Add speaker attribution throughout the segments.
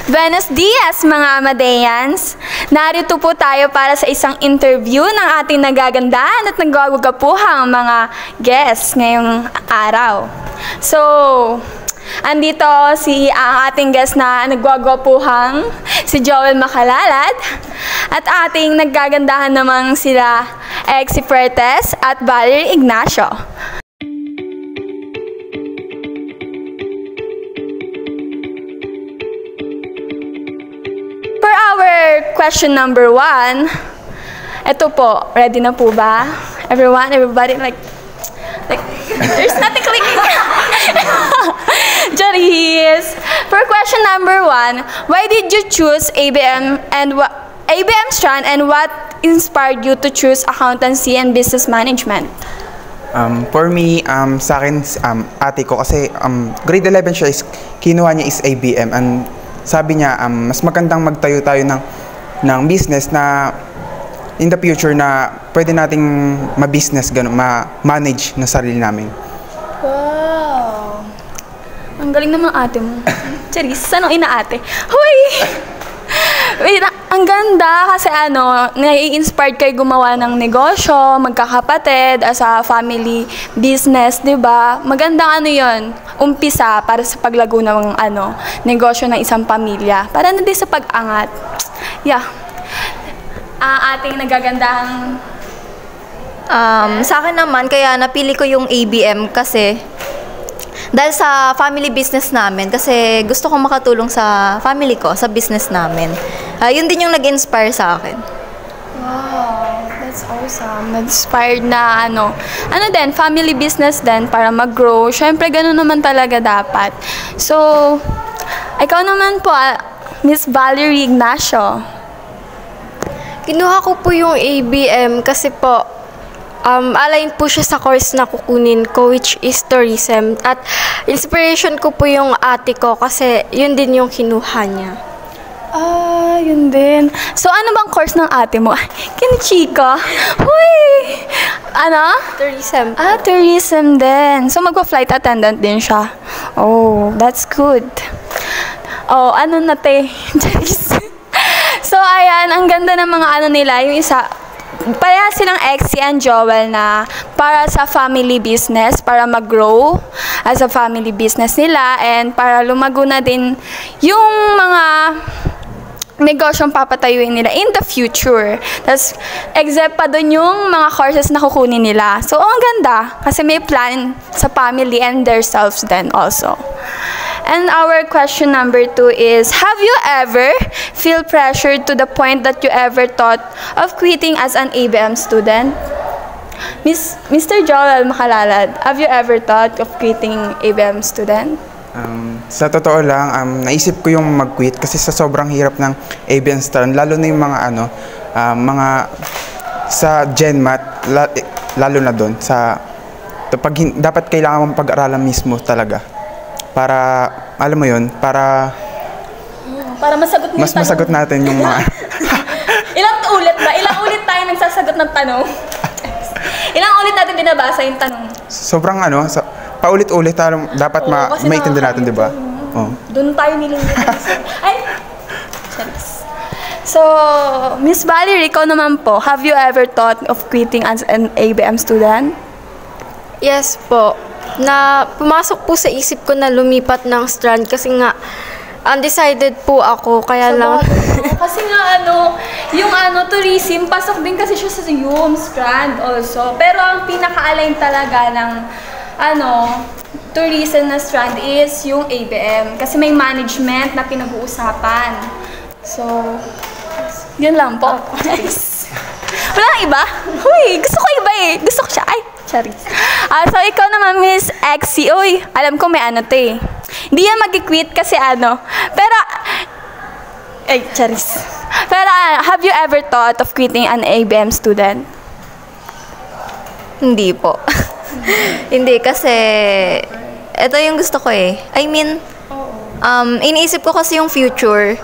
Speaker 1: Buenos dias mga Amadeyans! Narito po tayo para sa isang interview ng ating nagagandahan at nagwawagapuhang mga guests ngayong araw. So, andito ang ating guest na nagwagwapuhang si Joel Makalalad at ating naggagandahan namang sila Exie Fuertes at Valerie Ignacio. For our question number 1, ito po, ready na po ba? Everybody, like there's nothing clicking. Charis. For question number 1, why did you choose ABM and ABM Strand, and what inspired you to choose accountancy and business management?
Speaker 2: For me, sa akin, ate ko, kasi grade 11 siya, kinuha niya is ABM, and sabi niya, mas magandang magtayo tayo ng business na in the future na pwede nating ma-business, ma-manage na sarili namin.
Speaker 1: Wow! Ang galing naman ate mo. Charis, anong ina-ate? Hoy! Wait, ang ganda kasi nai-inspired kayo gumawa ng negosyo, magkakapatid, as a family business, di ba? Magandang yon, umpisa para sa paglago ng negosyo ng isang pamilya. Para na din sa pag-angat. Yeah. Ang ating nagagandang...
Speaker 3: Sa akin naman, kaya napili ko yung ABM kasi dahil sa family business namin, kasi gusto kong makatulong sa family ko, sa business namin. Yun din yung nag-inspire sa akin.
Speaker 1: Wow, that's awesome. Inspired na din, family business din para mag-grow. Siyempre, ganun naman talaga dapat. So, ikaw naman po, Miss Valerie Ignacio.
Speaker 4: Kinuha ko po yung ABM kasi po, align po siya sa course na kukunin ko, which is tourism. At inspiration ko po yung ate ko kasi yun din yung kinuha niya.
Speaker 1: Yun din. So, ano bang course ng ate mo? Kinichika. Huy!
Speaker 4: Tourism.
Speaker 1: Tourism din. So, magpa-flight attendant din siya. Oh, that's good. Oh, So, ayan, ang ganda ng mga nila. Yung isa, pareha silang Exie and Joel na para sa family business, para mag-grow as a family business nila, and para lumago na din yung mga negosyong papatayuin nila in the future. Tapos, except pa dun yung mga courses na kukunin nila. So, ang ganda kasi may plan sa family and their selves then also. And our question number 2 is, have you ever feel pressured to the point that you ever thought of quitting as an ABM student? Mr. Joel Makalalad, have you ever thought of quitting ABM student?
Speaker 2: Sa totoo lang, naisip ko yung mag-quit kasi sa sobrang hirap ng ABM Strand, lalo na yung mga sa GenMat, lalo na doon dapat kailangan mong pag-aralan mismo talaga para alam mo yun, para
Speaker 1: masagot mo
Speaker 2: mas masagot natin yung mga
Speaker 1: Ilang ulit tayo nagsasagot ng tanong? Ilang ulit natin binabasa yung tanong?
Speaker 2: Sobrang paulit-ulit dapat maintindihan natin, di ba?
Speaker 1: Doon tayo nililinisan. Ay! Charis. So, Miss Valerie, ikaw naman po, have you ever thought of quitting as an ABM student?
Speaker 4: Yes po. Pumasok po sa isip ko na lumipat ng Strand kasi nga undecided po ako, kaya lang...
Speaker 1: Kasi nga yung tourism, pasok din kasi siya sa Strand also. Pero ang pinaka-align talaga ng tourism na Strand is yung ABM. Kasi may management na pinag-uusapan. So, yun lang po. Wala nang iba? Huy, gusto ko iba eh. Gusto ko siya. Ay, charis. So, ikaw naman, Miss Exie. Uy, alam ko may Hindi yan mag-quit kasi Pero, ay, charis. Pero, have you ever thought of quitting an ABM student?
Speaker 3: Hindi po. Hindi kasi ito yung gusto ko eh. I mean, iniisip ko kasi yung future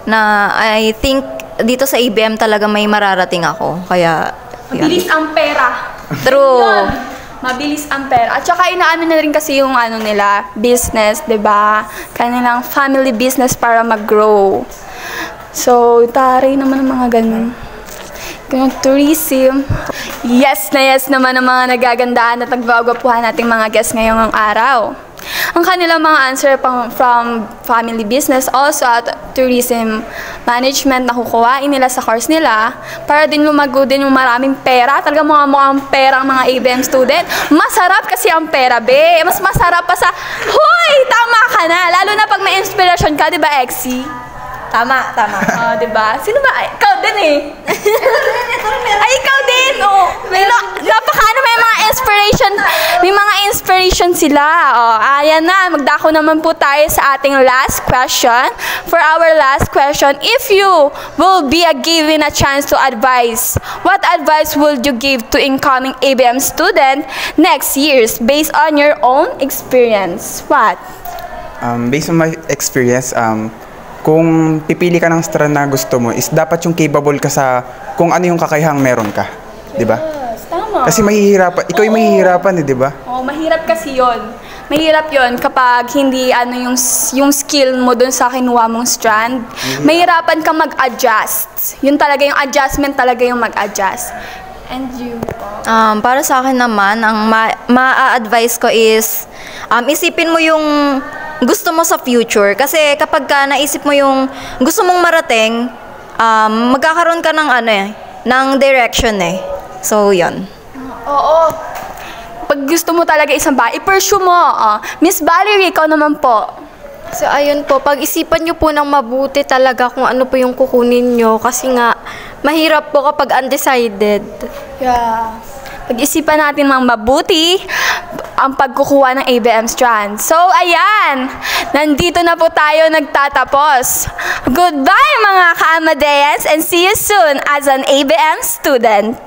Speaker 3: na I think dito sa ABM talaga may mararating ako. Kaya,
Speaker 1: mabilis ang pera.
Speaker 3: True.
Speaker 1: Mabilis ang pera. At saka inaano na rin kasi yung ano nila, business, 'di ba? Kanilang family business para mag-grow. So, taray naman ang mga ganun. Ganun, tourism. Yes naman ang mga nagagandaan at nagbagwapuhan nating mga guests ngayong araw. Ang kanilang mga answer from family business also at tourism management na kukuhain nila sa course nila para din lumago din yung maraming pera. Talaga mukhang pera ang mga ABM student. Masarap kasi ang pera, be. Mas masarap pa sa, huy, tama ka na. Lalo na pag may inspiration ka, di ba, Exie?
Speaker 3: Tama.
Speaker 1: Di ba? Sino ba? Ikaw din eh. Ay, ikaw din! Oh. May mga inspiration sila. Oh, ayan na, magdako naman po tayo sa ating last question. For our last question, if you will be given a chance to advise, what advice would you give to incoming ABM student next years based on your own experience? What?
Speaker 2: Based on my experience, kung pipili ka ng strand na gusto mo, is dapat yung capable ka sa kung ano yung kakayahang meron ka. Di ba?
Speaker 1: Yes, tama.
Speaker 2: Kasi mahihirapan, ikaw yung mahihirapan di ba?
Speaker 1: Oh, mahirap kasi yon. Mahirap yon kapag hindi yung skill mo dun sa kinuha mong strand. Mahirapan ka mag-adjust. Yun talaga yung adjustment talaga yung mag-adjust. And you?
Speaker 3: Para sa akin naman, ang ma-advise ko is isipin mo yung gusto mo sa future. Kasi kapag naisip mo yung gusto mong marating, magkakaroon ka ng direction eh. So, yun.
Speaker 1: Oo. Pag gusto mo talaga isang bagay, i-pursue mo. Miss Valerie, ikaw naman po.
Speaker 4: So, ayun po, pag-isipan nyo po ng mabuti talaga kung ano po yung kukunin nyo kasi nga, mahirap po kapag undecided.
Speaker 1: Yeah. Pag-isipan natin ng mabuti ang pagkukuha ng ABM strand. So, ayan. Nandito na po tayo nagtatapos. Goodbye mga ka-Amadeans and see you soon as an ABM student.